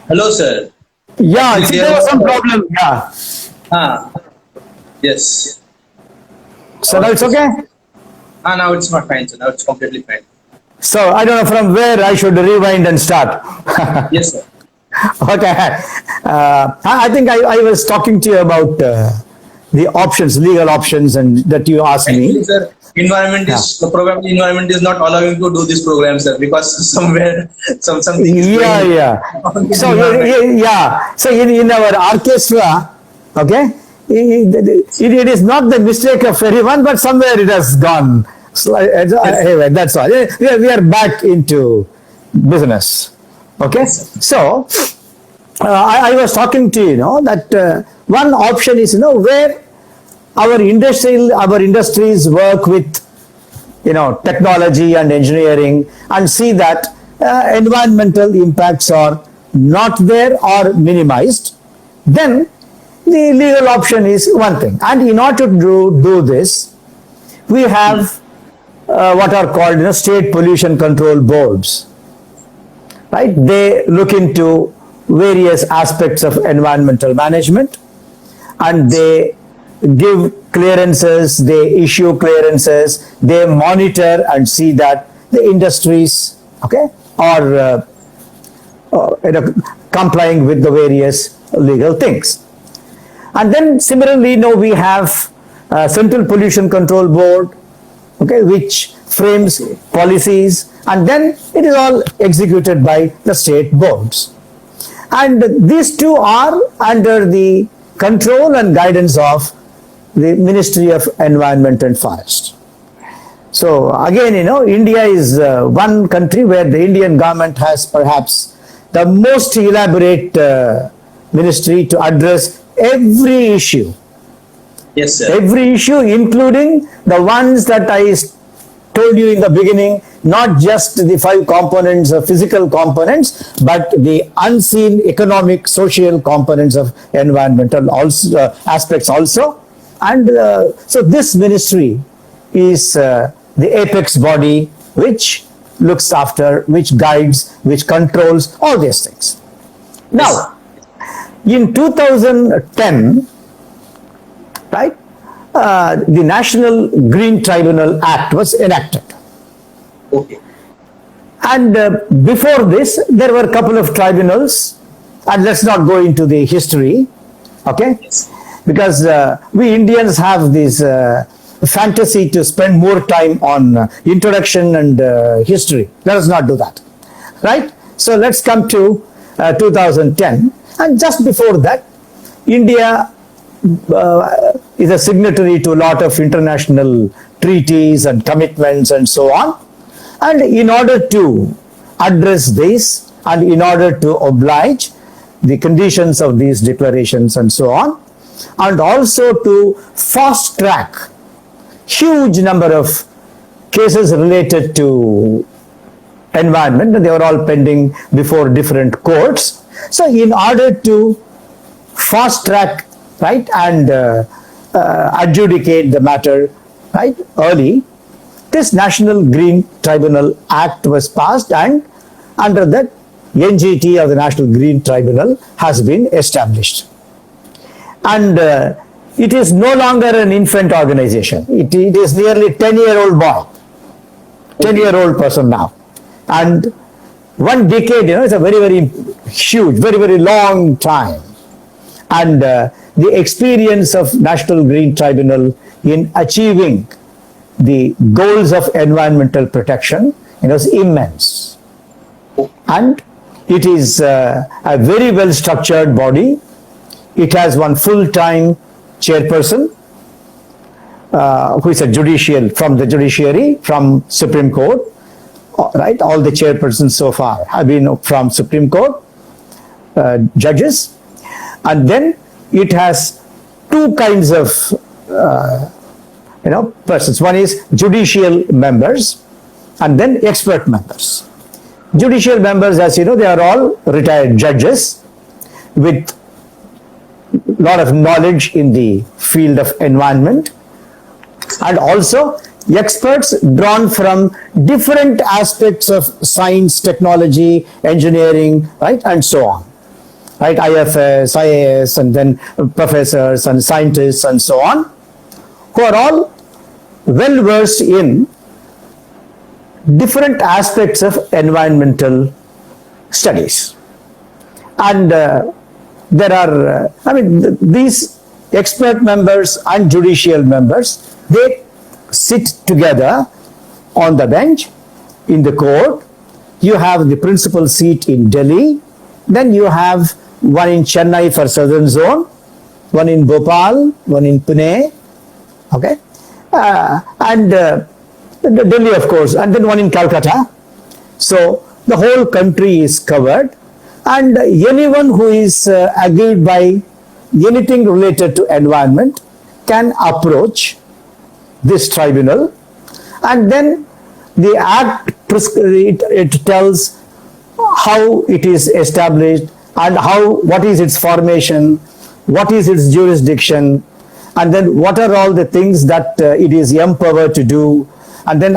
Hello, sir. Yeah, Actually, see, there there was was some problem. Yeah. yes. So now it's okay? Now it's not fine, sir. Now it's completely fine. So I don't know from where I should rewind and start. Yes, sir. Okay. I think I was talking to you about the options, legal options, and that you asked me. Actually, sir, Yeah. probably environment is not allowing to do this program, sir, because somewhere something is Yeah, going yeah. on with the So environment. yeah. So in our orchestra, okay, it is not the mistake of anyone, but somewhere it has gone. So, Yes, anyway, that's all. We are back into business. Okay. yes, sir. So I was talking to that one option is where our industries work with technology and engineering and see that environmental impacts are not there or minimized, then the legal option is one thing. And in order to do this, we have what are called state pollution control boards, right? They look into various aspects of environmental management and they give clearances, they issue clearances, they monitor and see that the industries, okay, are complying with the various legal things. And then similarly, we have Central Pollution Control Board, okay, which frames policies, and then it is all executed by the state boards. And these two are under the control and guidance of the Ministry of Environment and Forest. So again, India is one country where the Indian government has perhaps the most elaborate ministry to address every issue. Yes, sir. Every issue, including the ones that I told you in the beginning, not just the 5 components of physical components, but the unseen economic, social components of environmental aspects also. And so this ministry is the apex body which looks after, which guides, which controls all these things. Now, in 2010, right, the National Green Tribunal Act was enacted. Okay. And before this, there were a couple of tribunals, and let's not go into the history, okay? Yes. Because we Indians have this fantasy to spend more time on introduction and history. Let us not do that, right? So let's come to 2010, and just before that, India is a signatory to a lot of international treaties and commitments and so on. And in order to address this and in order to oblige the conditions of these declarations and so on, and also to fast track huge number of cases related to environment, and they were all pending before different courts. So in order to fast track, right, and adjudicate the matter, right, early, this National Green Tribunal Act was passed, and under that, NGT, or the National Green Tribunal, has been established. And it is no longer an infant organization. It is nearly 10-year-old boy, 10-year-old person now. And 1 decade, it's a very, very huge, very, very long time. And the experience of National Green Tribunal in achieving the goals of environmental protection is immense. And it is a very well structured body. It has one full-time chairperson who is a judicial, from the judiciary, from Supreme Court, right? All the chairpersons so far have been from Supreme Court judges. And then it has 2 kinds of persons. One is judicial members and then expert members. Judicial members, as you know, they are all retired judges with a lot of knowledge in the field of environment, and also experts drawn from different aspects of science, technology, engineering, right, and so on. right? IFS, IAS, and then professors and scientists and so on, who are all well versed in different aspects of environmental studies. And there are, these expert members and judicial members, they sit together on the bench in the court. You have the principal seat in Delhi, then you have one in Chennai for southern zone, one in Bhopal, one in Pune, okay, and Delhi of course, and then one in Calcutta. So the whole country is covered, and anyone who is aggrieved by anything related to environment can approach this tribunal, and then the act it tells how it is established and what is its formation, what is its jurisdiction, and then what are all the things that it is empowered to do, and then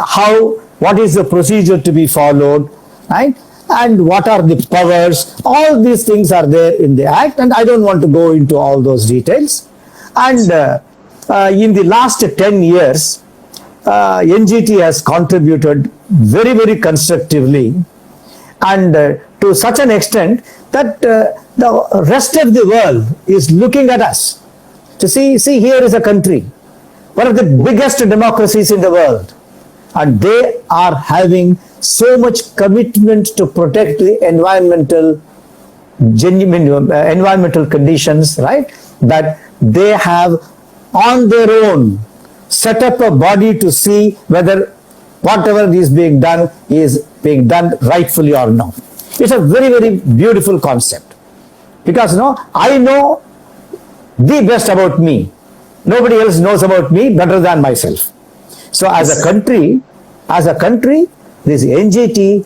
what is the procedure to be followed, right? And what are the powers. All these things are there in the act, and I don't want to go into all those details. And in the last 10 years, NGT has contributed very, very constructively, and to such an extent that the rest of the world is looking at us to see here is a country, one of the biggest democracies in the world, and they are having so much commitment to protect the environmental conditions, right, that they have on their own set up a body to see whether whatever is being done rightfully or not. It's a very, very beautiful concept, because I know the best about me. Nobody else knows about me better than myself. So as a country, this NGT,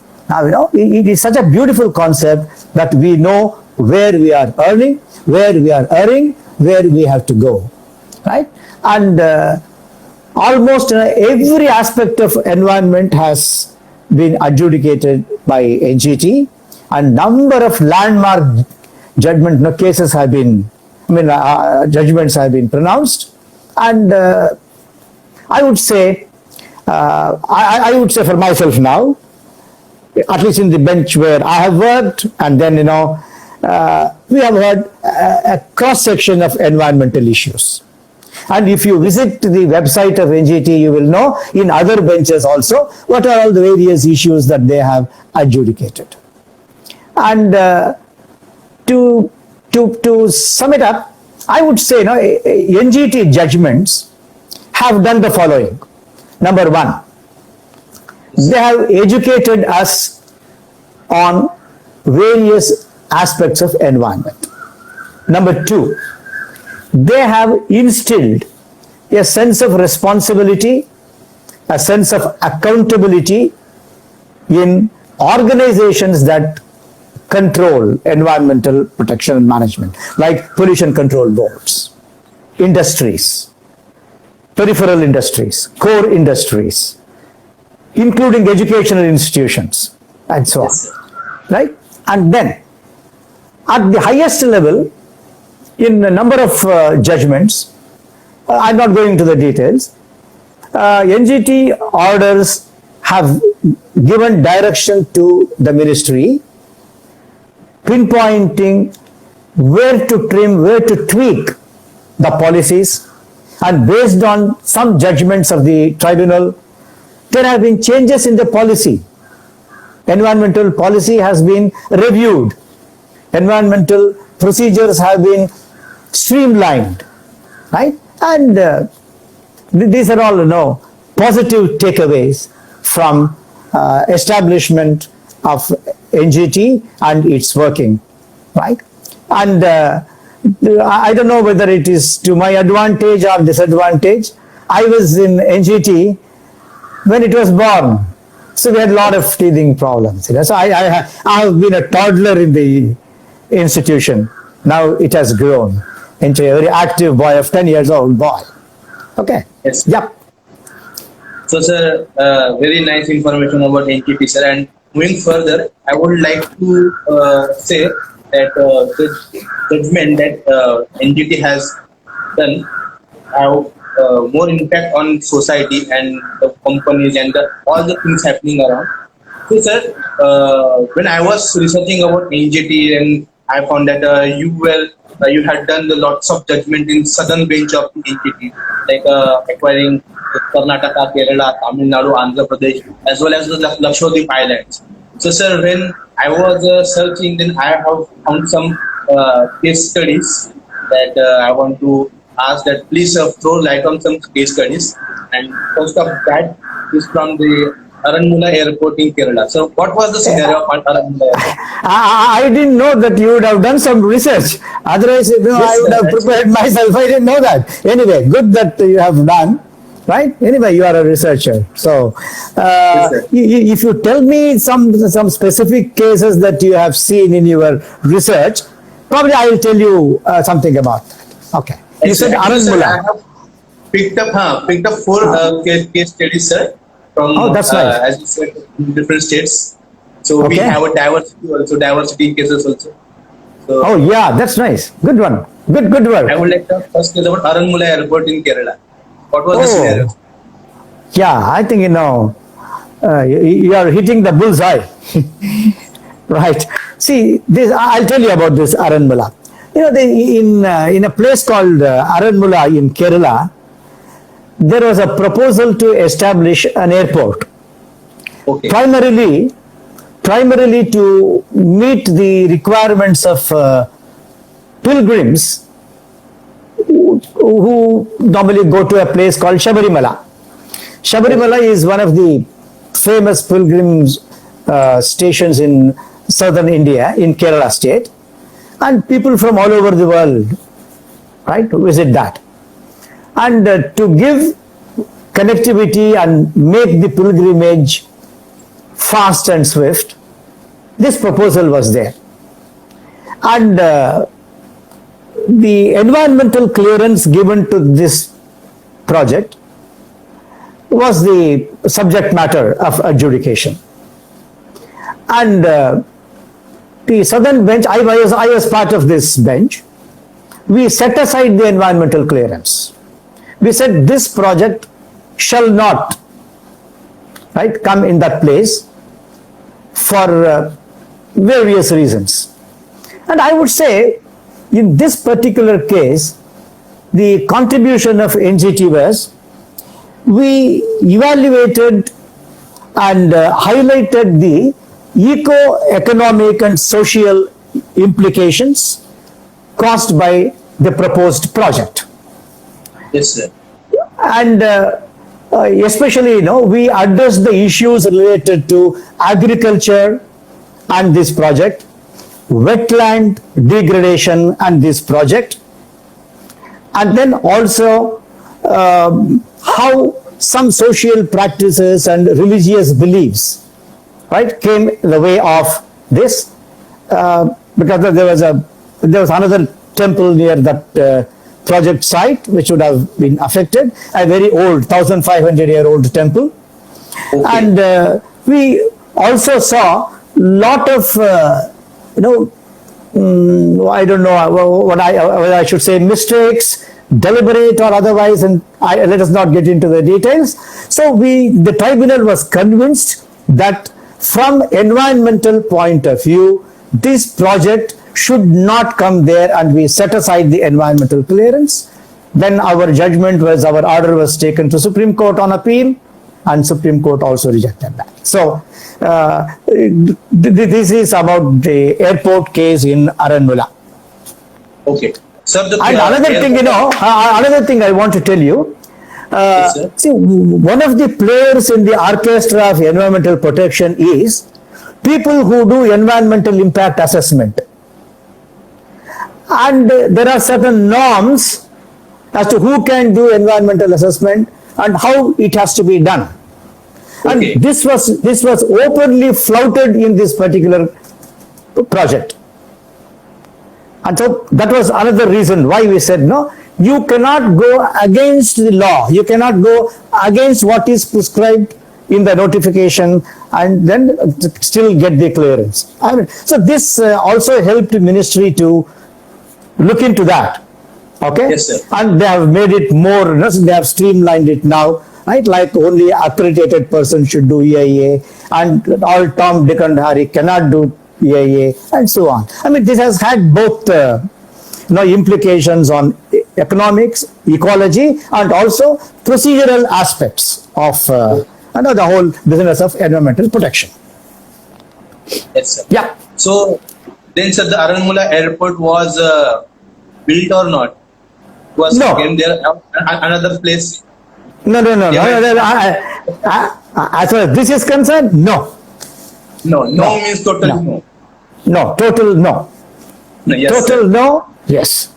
it is such a beautiful concept that we know where we are earning, where we are erring, where we have to go, right? And almost every aspect of environment has been adjudicated by NGT, and number of landmark judgment cases have been, judgments have been pronounced, and I would say for myself now, at least in the bench where I have worked, and then we have heard a cross section of environmental issues. And if you visit the website of NGT, you will know in other benches also what are all the various issues that they have adjudicated. And to sum it up, I would say NGT judgments have done the following. Number one, they have educated us on various aspects of environment. Number two, they have instilled a sense of responsibility, a sense of accountability in organizations that control environmental protection and management, like pollution control boards, industries, peripheral industries, core industries, including educational institutions, and so on, right? And then, at the highest level, in a number of judgments, I'm not going into the details, NGT orders have given direction to the ministry, pinpointing where to trim, where to tweak the policies, and based on some judgments of the tribunal, there have been changes in the policy. Environmental policy has been reviewed. Environmental procedures have been streamlined, right? And these are all positive takeaways from establishment of NGT and its working, right? And I don't know whether it is to my advantage or disadvantage. I was in NGT when it was born, so we had a lot of teething problems. So I have been a toddler in the institution. Now it has grown into a very active boy of 10 years old boy. Okay. Yes. Yep. So, sir, very nice information about NGT, sir. And moving further, I would like to say that the judgment that NGT has done have more impact on society and the companies and all the things happening around. So, sir, when I was researching about NGT, and I found that you had done the lots of judgment in southern bench of the NGT, like acquiring Karnataka, Kerala, Tamil Nadu, Andhra Pradesh, as well as the Lakshadweep Islands. So, sir, when I was searching, then I have found some case studies that I want to ask that please throw light on some case studies. And first of that is from the Aranmula Airport in Kerala. So, what was the scenario of Aranmula Airport? I didn't know that you would have done some research. Otherwise, Yes, I would sir, have prepared myself. I didn't know that. Anyway, good that you have done. Right? Anyway, you are a researcher. So, Yes, sir. if you tell me some specific cases that you have seen in your research, probably I will tell you something about that. Okay. You said Actually, sir, I Aranmula. have picked up four case studies, sir, from Oh, that's nice. as you said, in different states. So we Okay. have a diversity in cases also. So Oh, yeah, that's nice. Good one. Good I work. would like to first tell about Aranmula Airport in Kerala. What was the scenario? Oh, yeah, I think you are hitting the bullseye. Right. See, this I'll tell you about this Aranmula. In a place called Aranmula in Kerala, there was a proposal to establish an airport, Okay. primarily to meet the requirements of pilgrims who normally go to a place called Shabarimala. Shabarimala is one of the famous pilgrims stations in southern India, in Kerala state, and people from all over the world, right, visit that. And to give connectivity and make the pilgrimage fast and swift, this proposal was there. And the environmental clearance given to this project was the subject matter of adjudication. And the southern bench, I was part of this bench, we set aside the environmental clearance. We said this project shall not, right, come in that place for various reasons. And I would say, in this particular case, the contribution of NGT was, we evaluated and highlighted the eco-economic and social implications caused by the proposed project. Yes, sir. And especially, we addressed the issues related to agriculture and this project, wetland degradation and this project, and then also how some social practices and religious beliefs, right, came in the way of this, because there was another temple near that project site which would have been affected, a very old 1500-year-old temple. Okay. And we also saw lot of I don't know what I should say, mistakes, deliberate or otherwise, and let us not get into the details. So the tribunal was convinced that from environmental point of view, this project should not come there, and we set aside the environmental clearance. Then our order was taken to Supreme Court on appeal, and Supreme Court also rejected that. So this is about the airport case in Aranmula. Okay. Sir, And another thing I want to tell you, Yes, sir. see, one of the players in the orchestra of environmental protection is people who do environmental impact assessment. And there are certain norms as to who can do environmental assessment and how it has to be done. Okay. And this was openly flouted in this particular project. And so that was another reason why we said, no, you cannot go against the law. You cannot go against what is prescribed in the notification and then still get the clearance. I mean, so this also helped the ministry to look into that. Okay? Yes, sir. And they have made it more, they have streamlined it now, right? Like only accredited person should do EIA, and all Tom, Dick and Harry cannot do EIA, and so on. I mean, this has had both implications on economics, ecology, and also procedural aspects of the whole business of environmental protection. Yes, sir. Yeah. So then, sir, the Aranmula airport was built or not? Was No. came there another place? No. Yeah, As far as this is concerned, no. No No. means total No. no. No, total no. No, yes, Total sir. no, yes.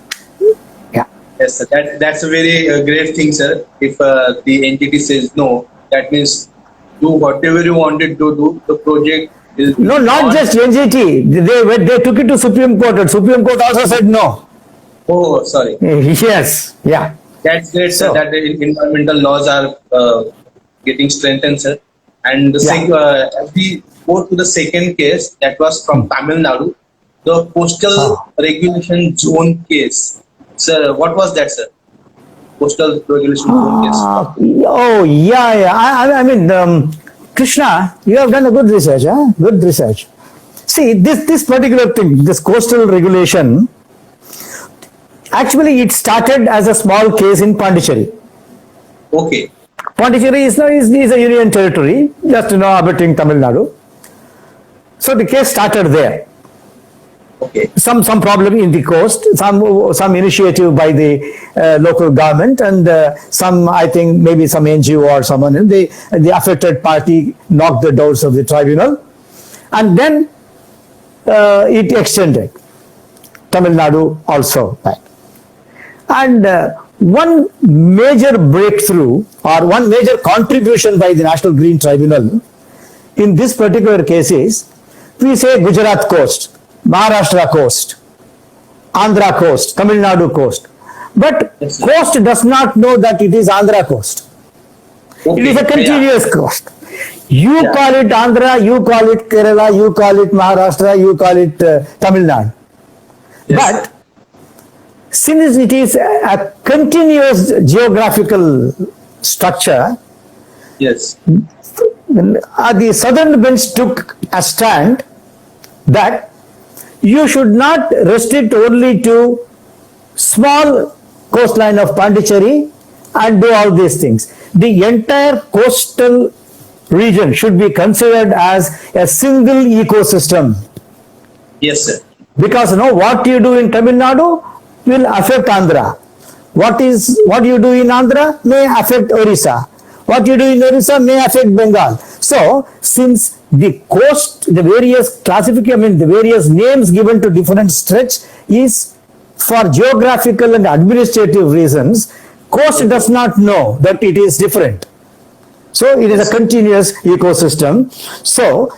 Yeah. Yes, sir. That's a very great thing, sir. If the entity says no, that means do whatever you wanted to do. The project is No, not just NGT. They took it to Supreme Court, and Supreme Court also said no. Oh, sorry. Yes, yeah. That's great, sir. So- That the environmental laws are getting strengthened, sir. And as we go to the second case, that was from Tamil Nadu, the coastal regulation zone case. Sir, what was that, sir? Coastal regulation zone case. Oh, yeah. I mean, Krishna, you have done a good research, huh? Good research. See, this particular thing, this coastal regulation, actually it started as a small case in Pondicherry. Okay. Pondicherry is a union territory, just abutting Tamil Nadu. So the case started there. Okay. Some problem in the coast, some initiative by the local government, and some, I think, maybe some NGO or someone, and the affected party knocked the doors of the tribunal, and then it extended. Tamil Nadu also. Right. And one major breakthrough or one major contribution by the National Green Tribunal in this particular case is, we say Gujarat coast, Maharashtra coast, Andhra coast, Tamil Nadu coast. But Yes, sir. coast does not know that it is Andhra coast. Okay. It is a continuous coast. You Yeah. call it Andhra, you call it Kerala, you call it Maharashtra, you call it Tamil Nadu. Yes, But sir. since it is a continuous geographical structure, Yes. the southern bench took a stand that you should not restrict only to small coastline of Pondicherry and do all these things. The entire coastal region should be considered as a single ecosystem, Yes, sir. because what you do in Tamil Nadu will affect Andhra. What you do in Andhra may affect Orissa. What you do in Orissa may affect Bengal. So, since the coast, the various classification, the various names given to different stretch is for geographical and administrative reasons, coast does not know that it is different. So, it is a continuous ecosystem. So,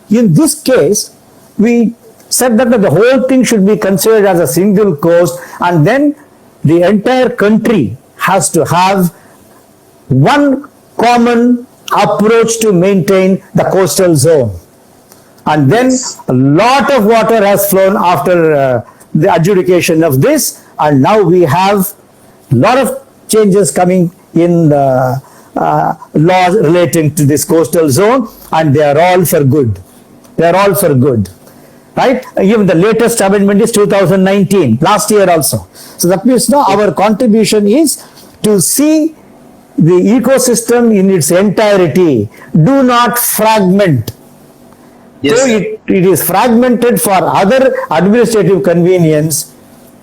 in this case, we said that the whole thing should be considered as a single coast, and then the entire country has to have one common approach to maintain the coastal zone. And then a lot of water has flown after the adjudication of this, and now we have a lot of changes coming in the laws relating to this coastal zone, and they are all for good. They are all for good. Right? Even the latest amendment is 2019, last year also. So that means now our contribution is to see the ecosystem in its entirety. Do not fragment. Yes, So sir. it is fragmented for other administrative convenience.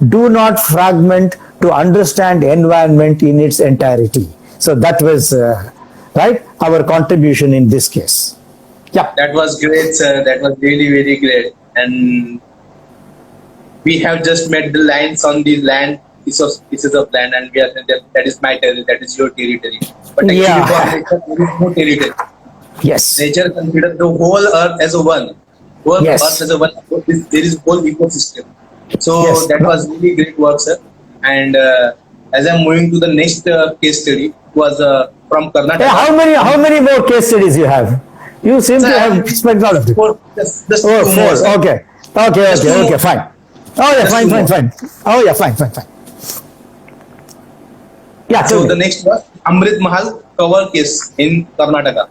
Do not fragment to understand environment in its entirety. So that was right, our contribution in this case. Yeah. That was great, sir. That was really very great. And we have just met the lines on the land, pieces of land, and we are that is my territory, that is your territory. But actually, Yeah. for nature, there is no territory. Yes. Nature considers the whole earth as a one. Whole Yes. earth as a one. There is whole ecosystem. So Yes. that was really great work, sir. And as I'm moving to the next case study, it was from Karnataka. How many more case studies you have? You seem Sir, to I have spent all of it. just Oh, two four. more, sir. Okay. Just two Okay, more. fine. Oh yeah, Just fine, two fine, more. fine. Oh yeah, fine. Yeah, tell So me. the next was Amrit Mahal cover case in Karnataka.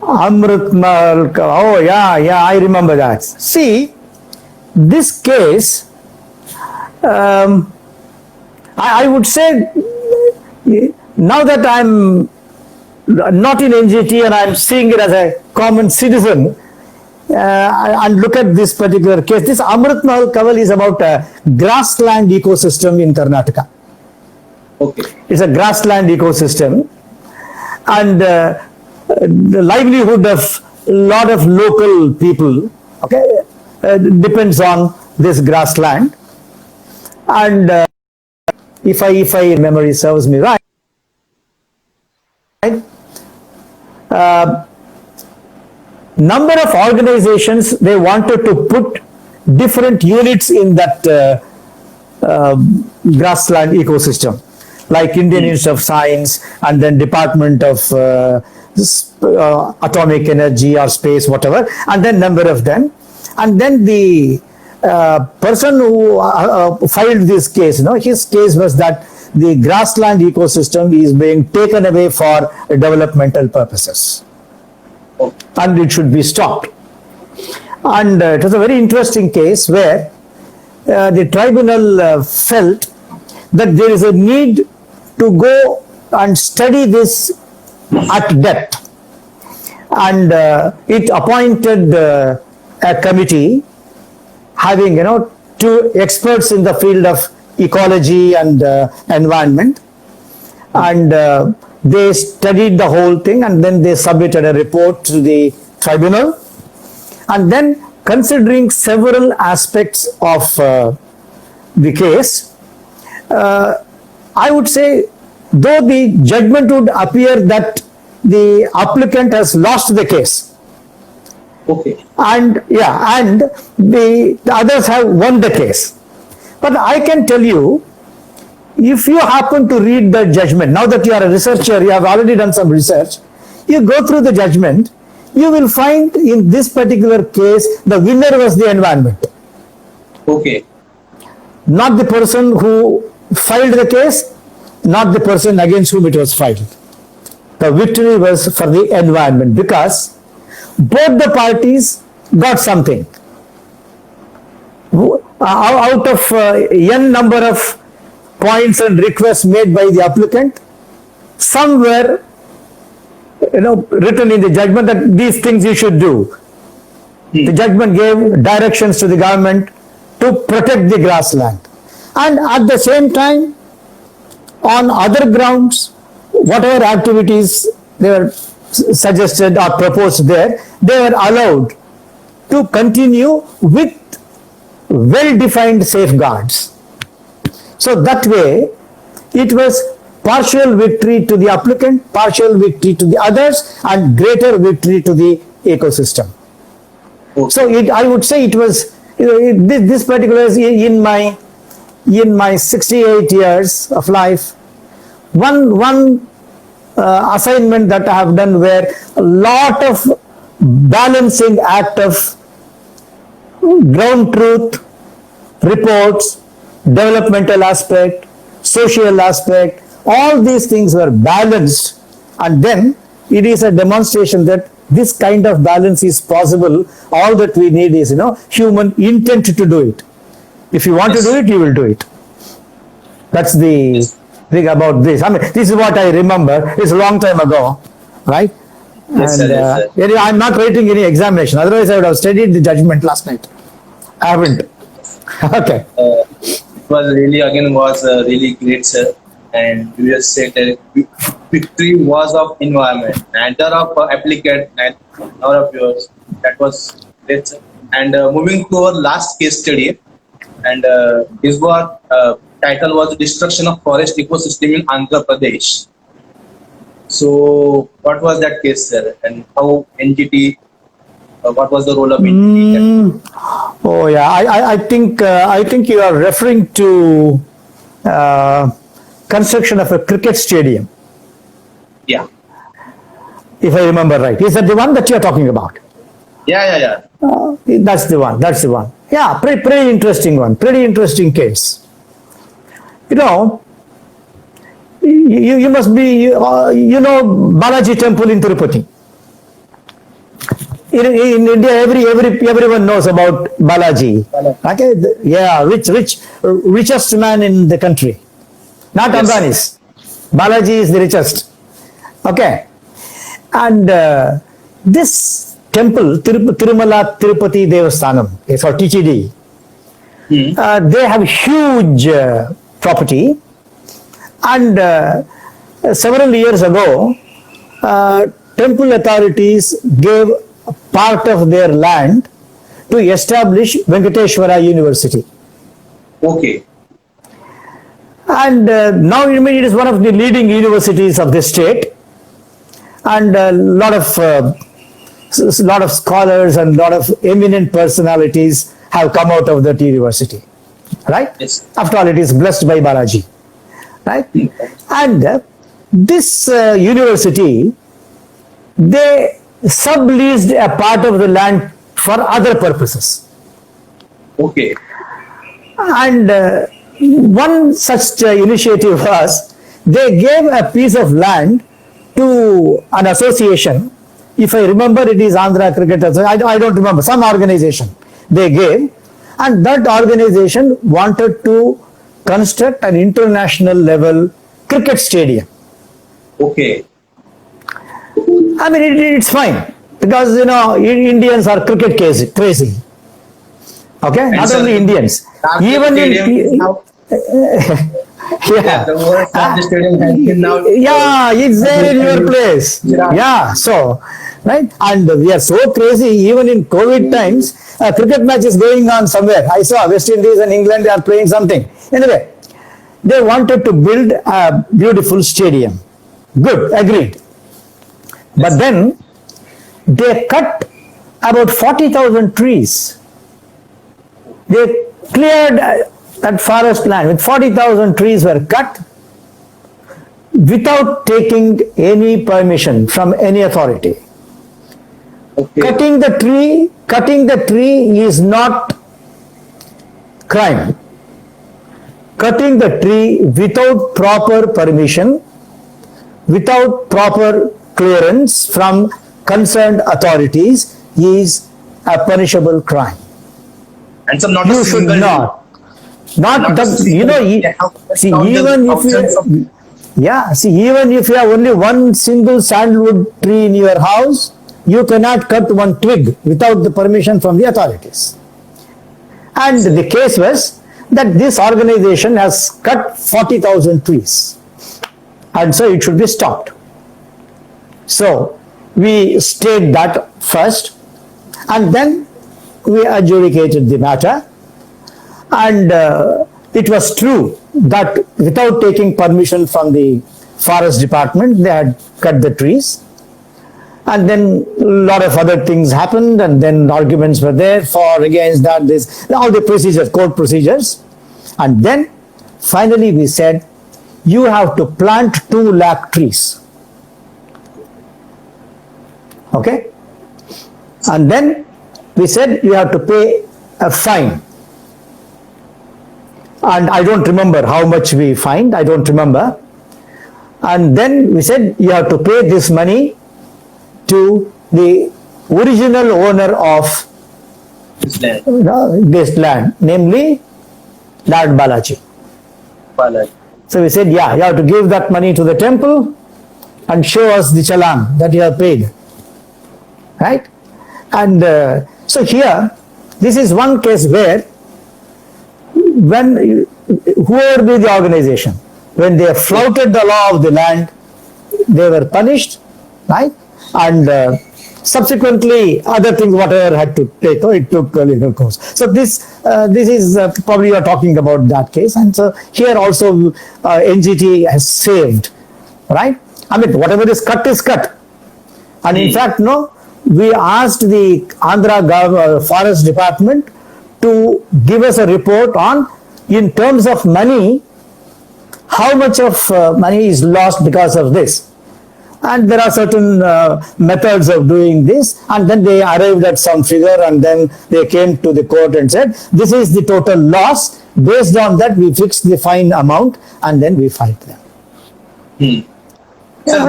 Amrit Mahal. Oh yeah, I remember that. See, this case, I would say, now that I'm not in NGT and I'm seeing it as a common citizen, and look at this particular case. This Amrit Mahal Kaval is about a grassland ecosystem in Karnataka. Okay. It's a grassland ecosystem, and the livelihood of a lot of local people, okay, depends on this grassland. And if I memory serves me right, number of organizations, they wanted to put different units in that grassland ecosystem, like Indian Institute of Science and then Department of Atomic Energy or Space, whatever, and then number of them. And then the person who filed this case, his case was that the grassland ecosystem is being taken away for developmental purposes, and it should be stopped. And it was a very interesting case where the tribunal felt that there is a need to go and study this at depth, and it appointed a committee having two experts in the field of ecology and environment, and they studied the whole thing, and then they submitted a report to the tribunal. And then, considering several aspects of the case, I would say, though the judgment would appear that the applicant has lost the case, Okay. and the others have won the case. But I can tell you, if you happen to read the judgment, now that you are a researcher, you have already done some research, you go through the judgment, you will find in this particular case, the winner was the environment. Okay. Not the person who filed the case, not the person against whom it was filed. The victory was for the environment because both the parties got something. Out of n number of points and requests made by the applicant, some were written in the judgment that these things you should do. The judgment gave directions to the government to protect the grassland, and at the same time, on other grounds, whatever activities they were suggested or proposed there, they were allowed to continue with well-defined safeguards. So that way, it was partial victory to the applicant, partial victory to the others, and greater victory to the ecosystem. So I would say it was this particular in my 68 years of life, one assignment that I have done where a lot of balancing act of ground truth, reports, developmental aspect, social aspect, all these things were balanced, and then it is a demonstration that this kind of balance is possible. All that we need is human intent to do it. If you want to do it, you will do it. That's the thing about this. I mean, this is what I remember. It's a long time ago, right? Yes, And sir, yes, sir. I'm not writing any examination. Otherwise, I would have studied the judgment last night. I haven't. Okay. It was really great, sir. And you just said that victory was of environment, neither of applicant and nor of yours. That was great, sir. And moving to our last case study, and this was title was destruction of forest ecosystem in Andhra Pradesh. So, what was that case, sir? And how NGT? What was the role of NGT? Oh yeah, I think you are referring to uh, construction of a cricket stadium, Yeah. if I remember right. Is that the one that you are talking about? Yeah. That's the one. That's the one. Yeah, pretty interesting one. Pretty interesting case. You know, you must be, you know, Balaji temple in Tirupati. In India, everyone knows about Balaji. Okay, yeah, richest man in the country. Not Yes. Ambani's. Balaji is the richest. Okay, and this temple, Tirumala Tirupati Devasthanam, for TTD, they have huge property, and several years ago, temple authorities gave part of their land to establish Venkateshwara University. Okay. And now it is one of the leading universities of the state, and a lot of scholars and lot of eminent personalities have come out of that university, right? Yes. After all, it is blessed by Balaji, right? And this university, they subleased a part of the land for other purposes. Okay. And one such initiative was, they gave a piece of land to an association. If I remember, it is Andhra Cricket Association. I don't remember, some organization they gave, and that organization wanted to construct an international level cricket stadium. Okay. I mean, it's fine, because you know, Indians are cricket crazy. Okay, And not sir, only Indians, even stadium is in now, yeah. the whole the stadium has been now. Yeah, it's there in your place. Yeah. Yeah, so, right, and we are so crazy, even in COVID times, a cricket match is going on somewhere. I saw West Indies and England, they are playing something. Anyway, they wanted to build a beautiful stadium. Good, agreed. But then, they cut about 40,000 trees. They cleared that forest land with 40,000 trees were cut without taking any permission from any authority. Okay. Cutting the tree is not crime. Cutting the tree without proper permission, without proper clearance from concerned authorities is a punishable crime. And some not You a should single. not the, you know, see, even if you, yeah, see, even if you have only one single sandalwood tree in your house, you cannot cut one twig without the permission from the authorities. And the case was that this organization has cut 40,000 trees, and so it should be stopped. So we stayed that first, and then we adjudicated the matter, and it was true that without taking permission from the forest department, they had cut the trees, and then a lot of other things happened, and then arguments were there for, against, that, this, all the procedures, court procedures, and then finally we said, you have to plant 2 lakh trees. Okay, and then we said you have to pay a fine, and I don't remember how much we fined, I don't remember. And then we said you have to pay this money to the original owner of This land. this land, namely Lord Balaji. Balaji. So we said, yeah, you have to give that money to the temple and show us the challan that you have paid. Right? And so here, this is one case where, when whoever be the organization, when they flouted the law of the land, they were punished, right? And subsequently, other things, whatever had to take, it took a legal course. So this is probably you are talking about that case, and so here also NGT has saved, right? I mean, whatever is cut is cut, and in fact, no, we asked the Andhra Forest Department to give us a report on, in terms of money, how much of money is lost because of this. And there are certain methods of doing this, and then they arrived at some figure, and then they came to the court and said, this is the total loss. Based on that, we fixed the fine amount, and then we fight them. Sir,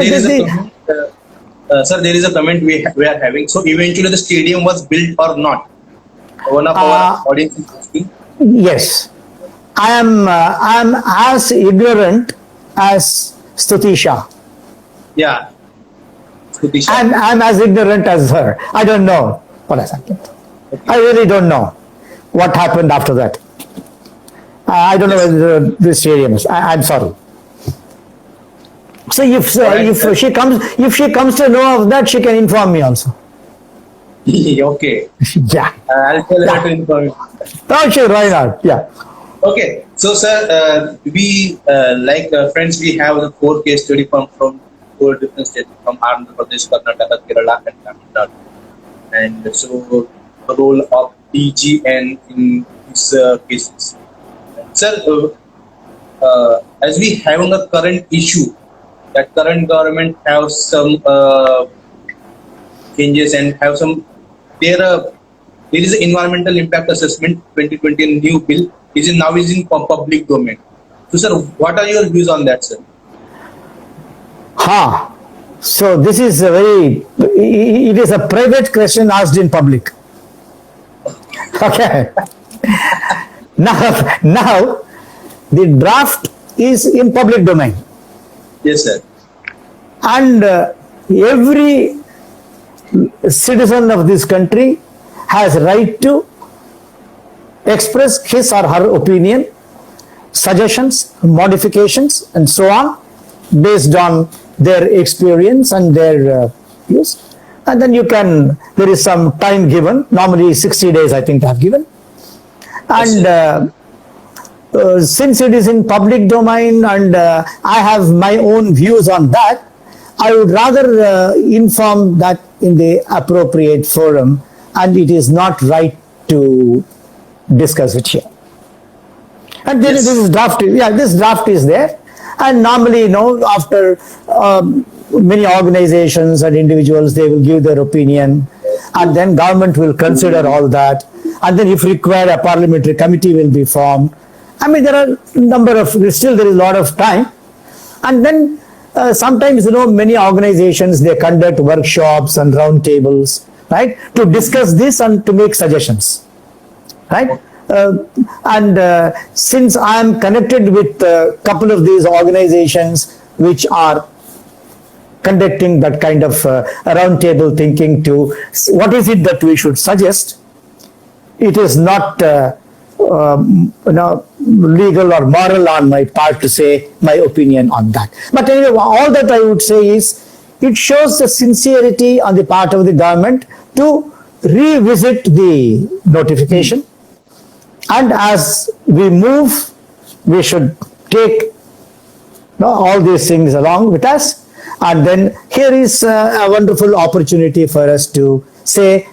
there is a comment we are having. So eventually the stadium was built or not? One of our audience is asking. Yes. I am as ignorant as Stuti Shah. Yeah. Stuti Shah. I'm as ignorant as her. I don't know what has happened. Okay. I really don't know what happened after that. I don't know whether the stadium is. I'm sorry. So if she comes to know of that, she can inform me also. Okay. Yeah. I'll tell her to inform you. Oh, sure, why not? Yeah. Okay. So, sir, we friends, we have the 4 case study from 4 different states, from Andhra Pradesh, Karnataka, Kerala, and Tamil Nadu. And so, the role of DGN in these cases. Sir, as we have a current issue, that current government have some changes and have some there is an environmental impact assessment 2020 new bill is in public domain. So, sir, what are your views on that, sir? So this is it is a private question asked in public. Okay. Now the draft is in public domain. Yes, sir. And every citizen of this country has right to express his or her opinion, suggestions, modifications, and so on, based on their experience and their views. And then there is some time given, normally 60 days I think they have given. And since it is in public domain and I have my own views on that, I would rather inform that in the appropriate forum, and it is not right to discuss it here. And then this draft is there, and normally, after many organizations and individuals, they will give their opinion, and then government will consider all that, and then if required, a parliamentary committee will be formed. I mean, there are there is a lot of time, and then sometimes, many organizations, they conduct workshops and roundtables, right, to discuss this and to make suggestions, right? And since I am connected with a couple of these organizations which are conducting that kind of roundtable thinking to what is it that we should suggest, it is not legal or moral on my part to say my opinion on that. But anyway, all that I would say is it shows the sincerity on the part of the government to revisit the notification. And as we move, we should take all these things along with us. And then here is a wonderful opportunity for us to say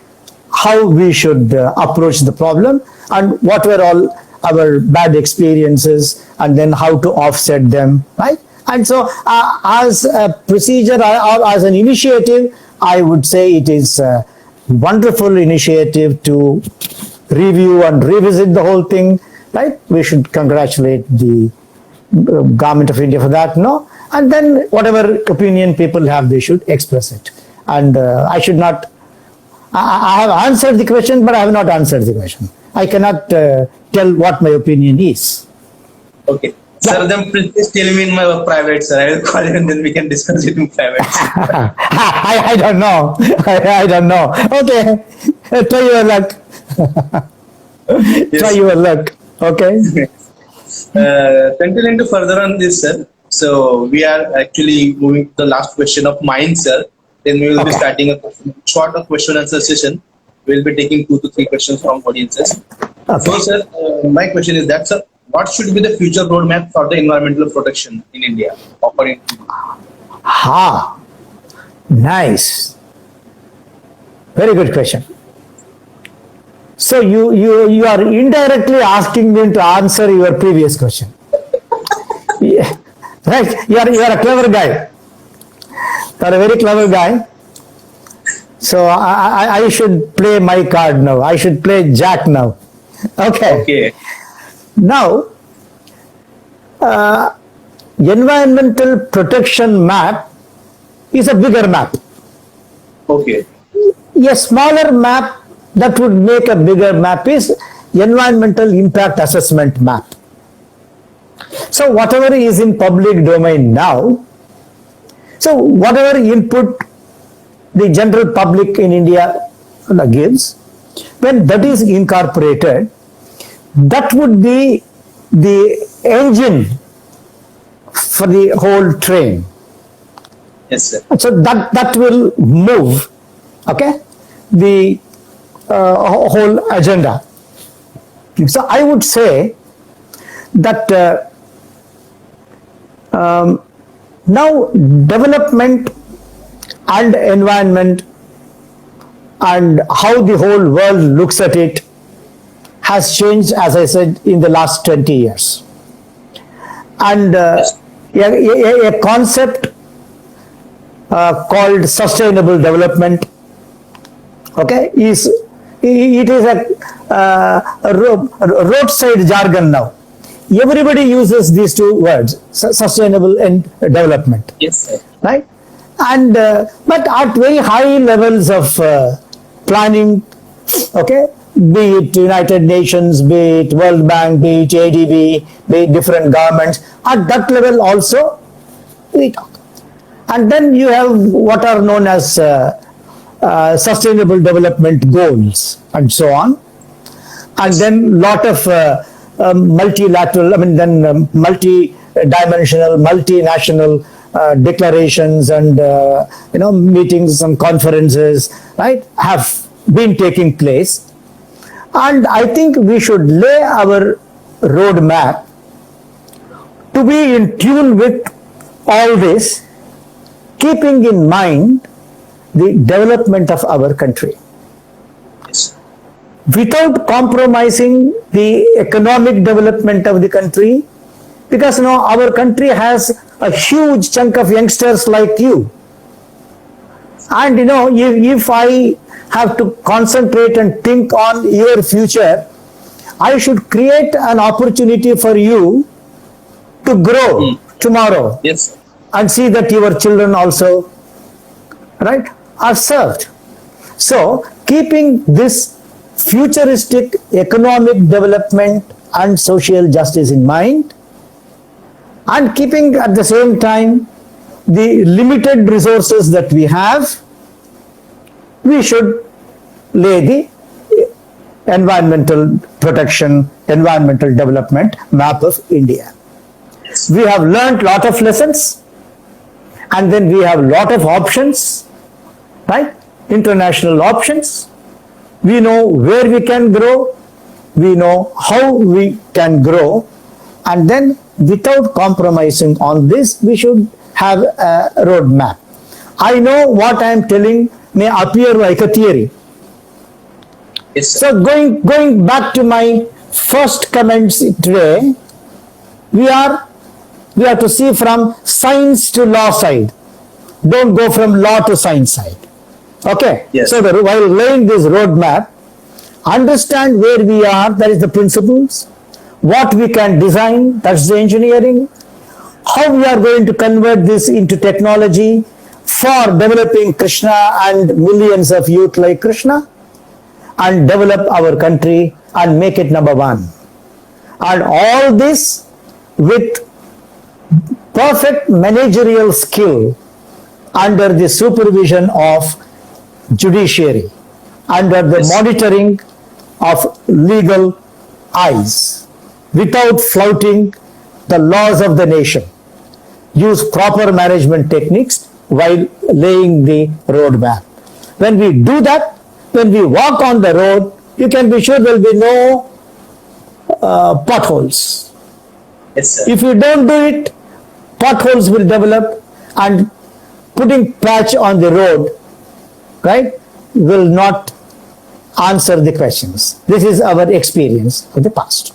how we should approach the problem and what were all our bad experiences and then how to offset them, right? And so as a procedure or as an initiative, I would say it is a wonderful initiative to review and revisit the whole thing, right? We should congratulate the government of India for that, and then whatever opinion people have, they should express it. And I have answered the question, but I have not answered the question. I cannot tell what my opinion is. Okay. Yeah. Sir, then please tell me in my private, sir. I will call you and then we can discuss it in private. I don't know. I don't know. Okay. Try your luck. Yes. Try your luck. Okay. Continuing to further on this, sir. So we are actually moving to the last question of mine, sir. Then we will be starting a short question answer session. We will be taking 2 to 3 questions from audiences. Okay. So, sir, my question is that, sir, what should be the future roadmap for the environmental protection in India? According to you? Nice. Very good question. So you are indirectly asking me to answer your previous question. Yeah. Right? You are a clever guy. You are a very clever guy. So I should play my card now. I should play Jack now. Okay. Okay. Now, environmental protection map is a bigger map. Okay. A smaller map that would make a bigger map is environmental impact assessment map. So whatever is in public domain now, so whatever input the general public in India gives, when that is incorporated, that would be the engine for the whole train. Yes, sir. So that will move, okay, the whole agenda. So I would say that now development and environment and how the whole world looks at it has changed, as I said, in the last 20 years. And a concept called sustainable development, okay, it is a roadside jargon now. Everybody uses these two words, sustainable and development. Yes, sir. Right? And but at very high levels of planning, okay, be it United Nations, be it World Bank, be it ADB, be it different governments, at that level also we talk. And then you have what are known as sustainable development goals and so on. And then lot of multilateral, multi-dimensional, multinational declarations and meetings and conferences, right, have been taking place. And I think we should lay our roadmap to be in tune with all this, keeping in mind the development of our country, Yes. without compromising the economic development of the country, because our country has a huge chunk of youngsters like you. And if I have to concentrate and think on your future, I should create an opportunity for you to grow tomorrow. Yes, sir. And see that your children also, right, are served. So keeping this futuristic economic development and social justice in mind, and keeping at the same time the limited resources that we have, we should lay the environmental protection, environmental development map of India. We have learned lot of lessons, and then we have lot of options, right? International options. We know where we can grow, we know how we can grow, and then without compromising on this, we should have a roadmap. I know what I am telling may appear like a theory. Yes, sir. So going back to my first comments today, we have to see from science to law side. Don't go from law to science side. Okay? Yes. So while laying this roadmap, understand where we are, that is the principles, what we can design, that's the engineering, how we are going to convert this into technology for developing Krishna and millions of youth like Krishna, and develop our country and make it number one. And all this with perfect managerial skill under the supervision of judiciary, under the Yes. monitoring of legal eyes, without flouting the laws of the nation. Use proper management techniques while laying the roadmap. When we do that, when we walk on the road, you can be sure there will be no potholes. Yes, sir. If you don't do it, potholes will develop, and putting patch on the road, right, will not answer the questions. This is our experience of the past.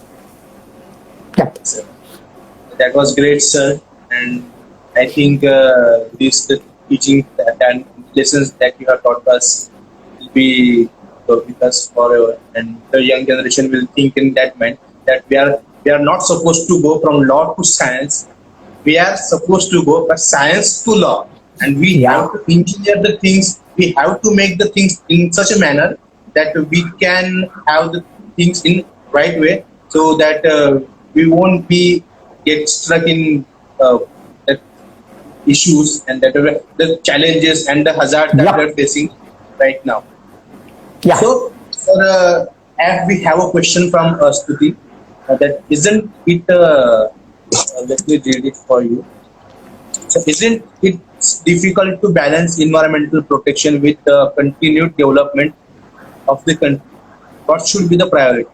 Yeah. Sir. That was great, sir. and I think these the teaching and lessons that you have taught us will be with us forever, and the young generation will think in that mind that we are not supposed to go from law to science. We are supposed to go from science to law, and we Yeah, have to engineer the things. We have to make the things in such a manner that we can have the things in right way, so that we won't be get stuck in the issues and that the challenges and the hazard that we yep, are facing right now. yeah. So, for as we have a question from Stuti, that isn't it? Let me read it for you. So, isn't it difficult to balance environmental protection with the continued development of the country? What should be the priority?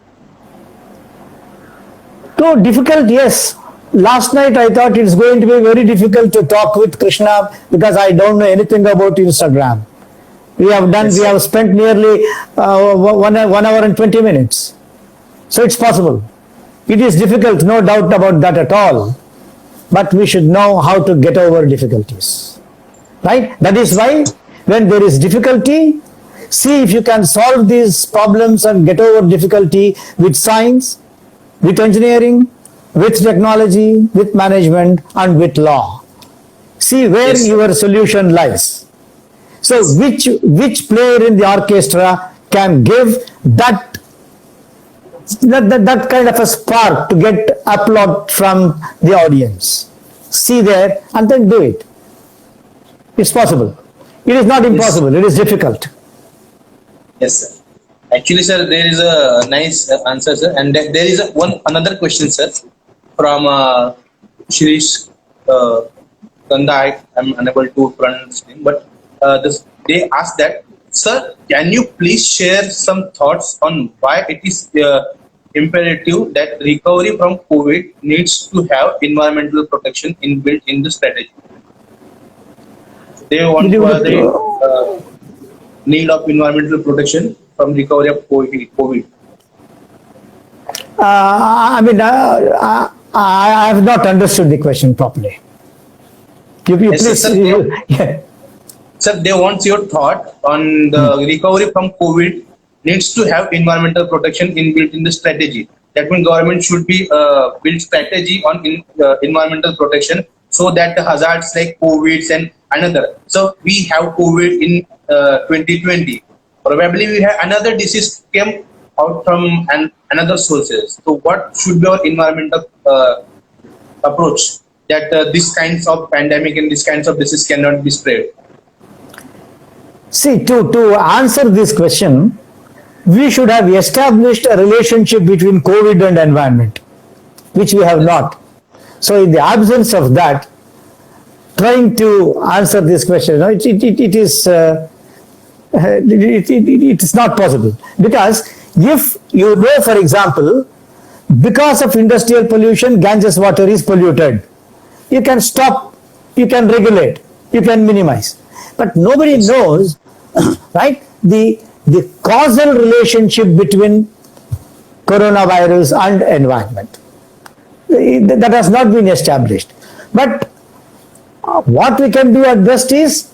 Too difficult, yes. Last night I thought it's going to be very difficult to talk with Krishna because I don't know anything about Instagram. Yes, We sir. have spent nearly 1 hour and 20 minutes. So it's possible. It is difficult, no doubt about that at all. But we should know how to get over difficulties. Right? That is why when there is difficulty, see if you can solve these problems and get over difficulty with science, with engineering, with technology, with management, and with law. See where Yes, sir. your solution lies. So Yes. which player in the orchestra can give that kind of a spark to get applaud from the audience? See there and then do it. It's possible. It is not Yes. impossible. It is difficult. Yes, sir. Actually, sir, there is a nice answer, sir, and there is one another question, sir, from Shirish uh, Kanda. I'm unable to pronounce his name, but they ask that, sir, can you please share some thoughts on why it is imperative that recovery from COVID needs to have environmental protection inbuilt in the strategy? They Did want to you, have the need of environmental protection from recovery of COVID. I mean, I have not understood the question properly. You Yes, sir. please, yeah. Sir, they want your thought on the recovery from COVID needs to have environmental protection inbuilt in the strategy. That means government should be build strategy on environmental protection so that the hazards like COVID and another. So we have COVID in 2020. Probably we have another disease came out from another sources. So what should be our environmental approach that these kinds of pandemic and these kinds of disease cannot be spread? See, to answer this question, we should have established a relationship between COVID and environment, which we have Yes. not. So, in the absence of that, trying to answer this question, you know, it is not possible. Because if you know, for example, because of industrial pollution, Ganges water is polluted, you can stop, you can regulate, you can minimize. But nobody Yes. knows, right, the causal relationship between coronavirus and environment. That has not been established. But what we can do at best is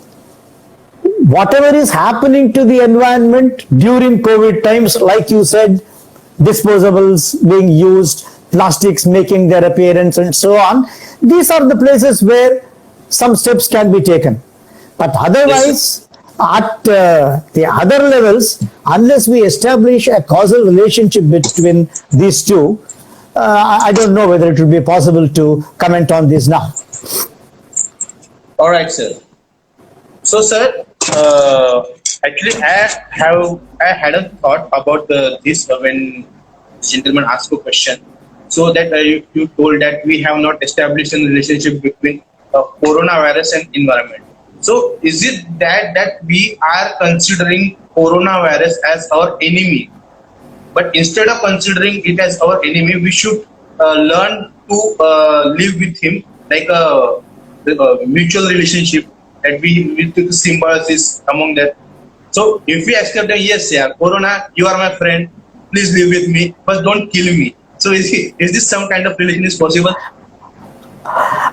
whatever is happening to the environment during COVID times, like you said, disposables being used, plastics making their appearance, and so on, these are the places where some steps can be taken. But Yes, sir. otherwise, at the other levels, unless we establish a causal relationship between these two, I don't know whether it would be possible to comment on this now. All right, sir. So, sir, actually, I had a thought about this when the gentleman asked a question. So that you told that we have not established a relationship between coronavirus and environment. So, is it that we are considering coronavirus as our enemy? But instead of considering it as our enemy, we should learn to live with him like a mutual relationship that we took symbiosis among that. So if we accept that yes, yeah, Corona, you are my friend, please live with me, but don't kill me. So is this some kind of relation is possible?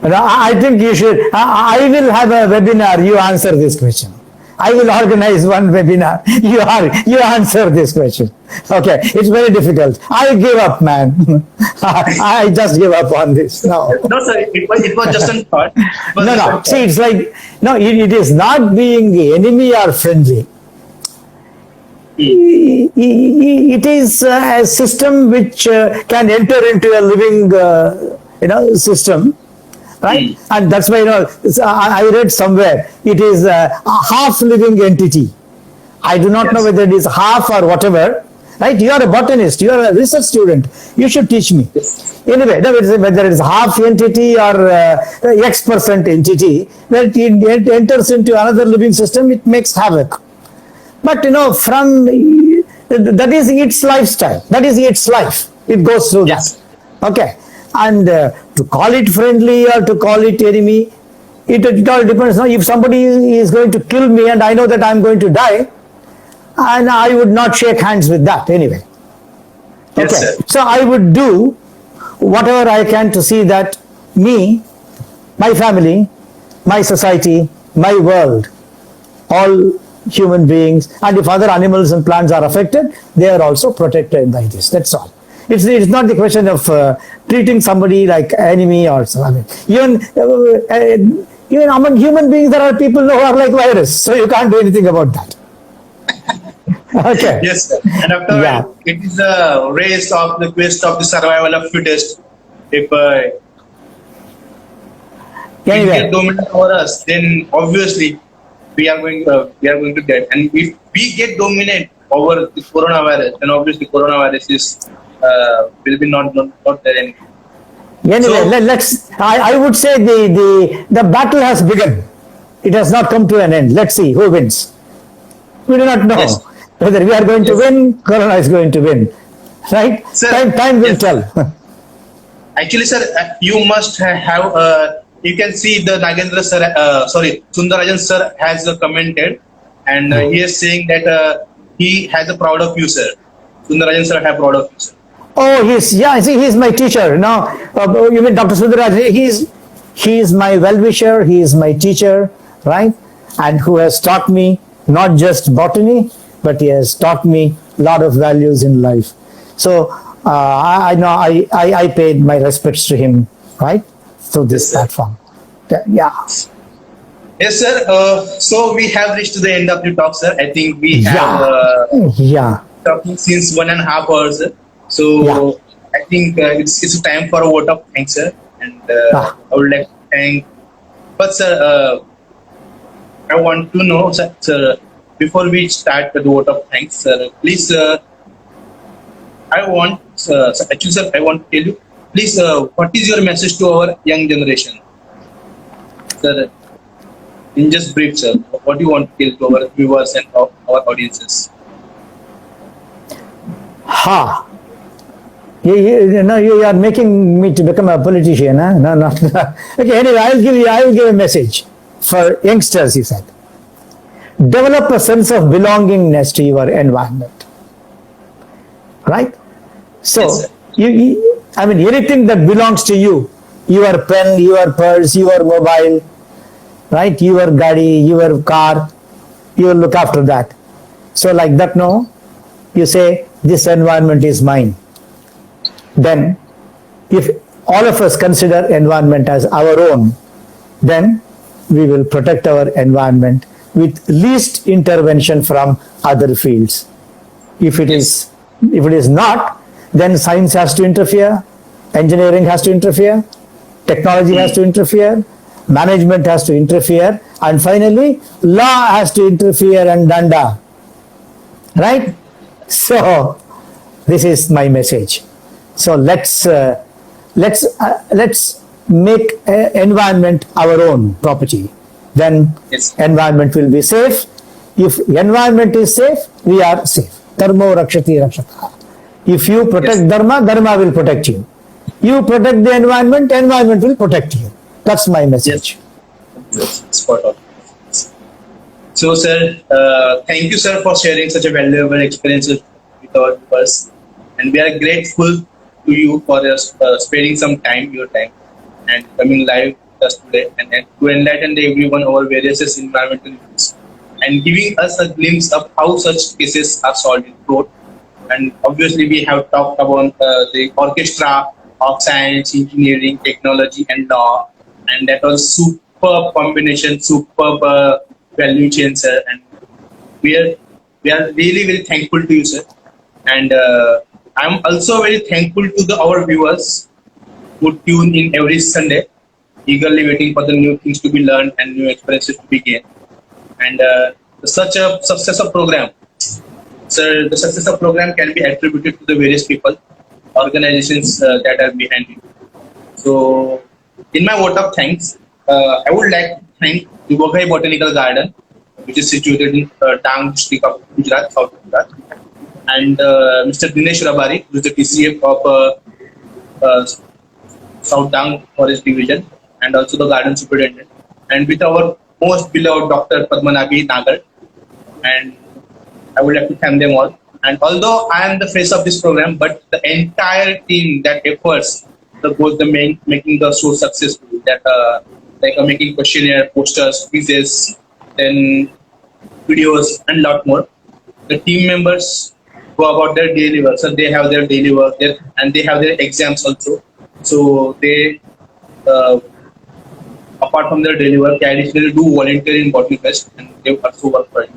No, I think you should. I will have a webinar. You answer this question. I will organize one webinar. You answer this question. Okay, it's very difficult. I give up, man. I just give up on this. No. No, sir. It was just a thought. It was No, just a no. thought. See, it's like, no, it is not being enemy or friendly. It is a system which can enter into a living, system, right? And that's why, I read somewhere, it is a half living entity. I do not know whether it is half or whatever, right? You are a botanist, you are a research student, you should teach me. Anyway, whether it is half entity or X% entity, when it enters into another living system, it makes havoc. But from that is its lifestyle, that is its life. It goes through Yes. that. Okay, and to call it friendly or to call it enemy, it all depends. Now, if somebody is going to kill me and I know that I am going to die, and I would not shake hands with that anyway. Okay, Yes, sir. so I would do whatever I can to see that me, my family, my society, my world, all human beings, and if other animals and plants are affected, they are also protected by this. That's all. It's not the question of treating somebody like enemy or so. I mean, even among human beings, there are people who are like virus, so you can't do anything about that. Okay. Yes, sir. And after Yeah. it is a race of the quest of the survival of fittest. If we Anyway, get dominant over us, then obviously we are going to get. And if we get dominant over the coronavirus, then obviously coronavirus is will be not there anymore. anyway, So- let's. I would say the battle has begun. It has not come to an end. Let's see who wins. We do not know Yes. whether we are going to Yes. win. Corona is going to win, right? Sir, Time will yes. tell. Actually, sir, you must have. You can see the Nagendra sir. Sundarajan sir has commented, and he is saying that he has a proud of you, sir. Sundarajan sir have proud of you, sir. Oh, he's my teacher. Now, you mean Dr. Sudaraj? He's my well-wisher. He is my teacher, right? And who has taught me not just botany, but he has taught me a lot of values in life. So I know I paid my respects to him, right, through this Yes, sir. platform. Yeah. Yes, sir. So we have reached to the end of the talk, sir. I think we have Yeah. talking since 1.5 hours. Sir. So Yeah. I think it's time for a vote of thanks, sir. And Ah. I would like to thank. But sir, I want to know, sir, before we start the vote of thanks, sir, please. I want, actually, sir, I want to tell you, please, what is your message to our young generation, sir? In just brief, sir, what do you want to tell to our viewers and our audiences? Ha. You are making me to become a politician, huh? No. Okay, anyway, I will give a message for youngsters, he said. Develop a sense of belongingness to your environment. Right? So, Yes, sir. I mean, anything that belongs to you, your pen, your purse, your mobile, right? Your gadi, your car, you will look after that. So, like that, no? You say, this environment is mine. Then, if all of us consider environment as our own, then we will protect our environment with least intervention from other fields. If it is not, then science has to interfere, engineering has to interfere, technology has to interfere, management has to interfere, and finally law has to interfere and danda. Right? So this is my message. So let's make environment our own property. Then Yes. environment will be safe. If environment is safe, we are safe. Dharmo rakshati rakshata. If you protect Yes. dharma, dharma will protect you. You protect the environment, environment will protect you. That's my message. Yes, spot on. So, sir, thank you, sir, for sharing such a valuable experiences with our viewers, and we are grateful to you for sparing some time, your time, and coming live us today and to enlighten everyone over various environmental issues and giving us a glimpse of how such cases are solved in court. And obviously, we have talked about the orchestra of science, engineering, technology, and law, and that was superb combination, superb value chain, sir. And we are we are really very thankful to you, sir. And I'm also very thankful to our viewers who tune in every Sunday, eagerly waiting for the new things to be learned and new experiences to be gained. And such a success of program. So the success of program can be attributed to the various people, organizations that are behind it. So, in my vote of thanks, I would like to thank the Waghai Botanical Garden, which is situated in Dang district of Gujarat, South Gujarat, and Mr. Dinesh Rabari, who is the TCF of South Dang Forest Division, and also the garden superintendent, and with our most beloved Dr. Padmanabhi Nagar, and I would like to thank them all. And although I am the face of this program, but the entire team that efforts, both the making the show successful, that like making questionnaire, posters, quizzes, then videos, and lot more. The team members go about their daily work, so they have their daily work there, and they have their exams also. So they, apart from their daily work, they additionally do volunteer in Botany Fest, and they also work for it.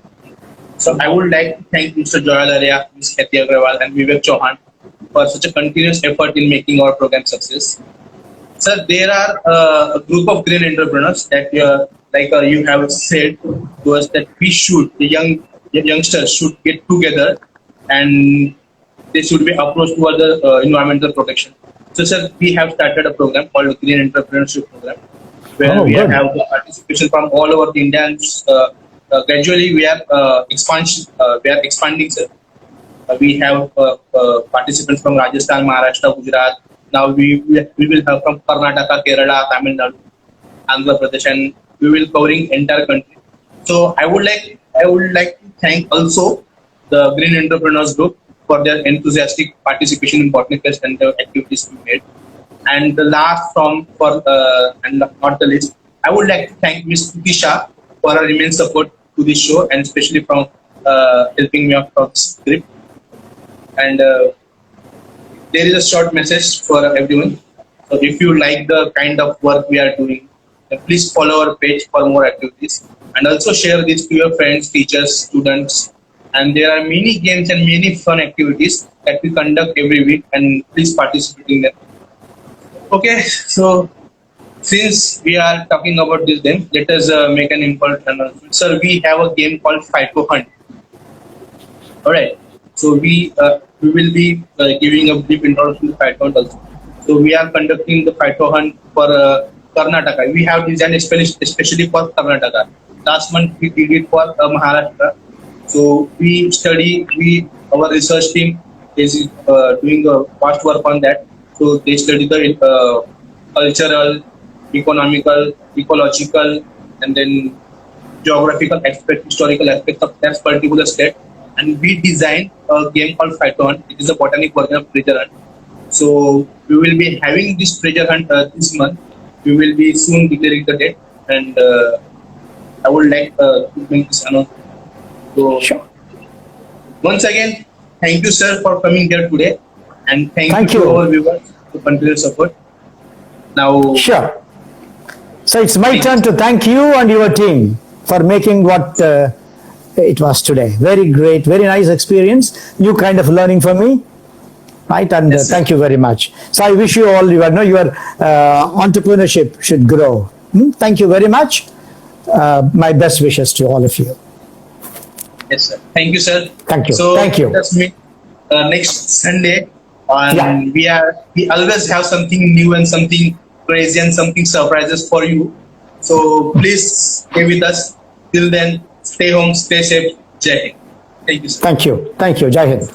So I would like to thank Mr. Joel Arya, Ms. Kathy Agrawal, and Vivek Chauhan for such a continuous effort in making our program success. Sir, there are a group of green entrepreneurs that you have said to us that the youngsters should get together and they should be approached toward the environmental protection. So, sir, we have started a program called the Green Entrepreneurship Program, where we good. have the participation from all over the India. And, gradually, we are expanding, sir. We have participants from Rajasthan, Maharashtra, Gujarat. Now we will have from Karnataka, Kerala, Tamil Nadu, Andhra Pradesh, and we will covering entire country. So I would like to thank also the Green Entrepreneurs Group for their enthusiastic participation in Botany Fest and the activities we made. And the last and not the least, I would like to thank Ms. Tuti Shah for her immense support to this show, and especially from helping me out from the script. And there is a short message for everyone. So if you like the kind of work we are doing, then please follow our page for more activities, and also share this to your friends, teachers, students. And there are many games and many fun activities that we conduct every week, and please participate in them. Okay, so since we are talking about this game, let us make an important announcement. Sir, we have a game called Phyto Hunt. All right. So we will be giving a brief introduction to Phyto Hunt also. So we are conducting the Phyto Hunt for Karnataka. We have designed especially for Karnataka. Last month we did it for Maharashtra. So our research team is doing a vast work on that. So they study the cultural, economical, ecological, and then geographical aspect, historical aspects of that particular state. And we designed a game called Phyto Hunt. It is a botanic version of treasure hunt. So we will be having this treasure hunt this month. We will be soon declaring the date, and I would like to make this announcement. So, Sure. once again, thank you, sir, for coming here today, and thank Thank you to you. our viewers for continuous support. Now, Sure. So it's my turn to thank you and your team for making what it was today. Very great, very nice experience. New kind of learning for me, right? And Yes, sir. thank you very much. So I wish you all your entrepreneurship should grow. Thank you very much. My best wishes to all of you. yes, sir. Thank you, sir. Thank you. So Thank you. let's meet next Sunday. And Yeah. we always have something new and something crazy and something surprises for you. So please stay with us. Till then, stay home, stay safe. Jai Hind. Thank you, sir. Thank you. Thank you. Jai Hind.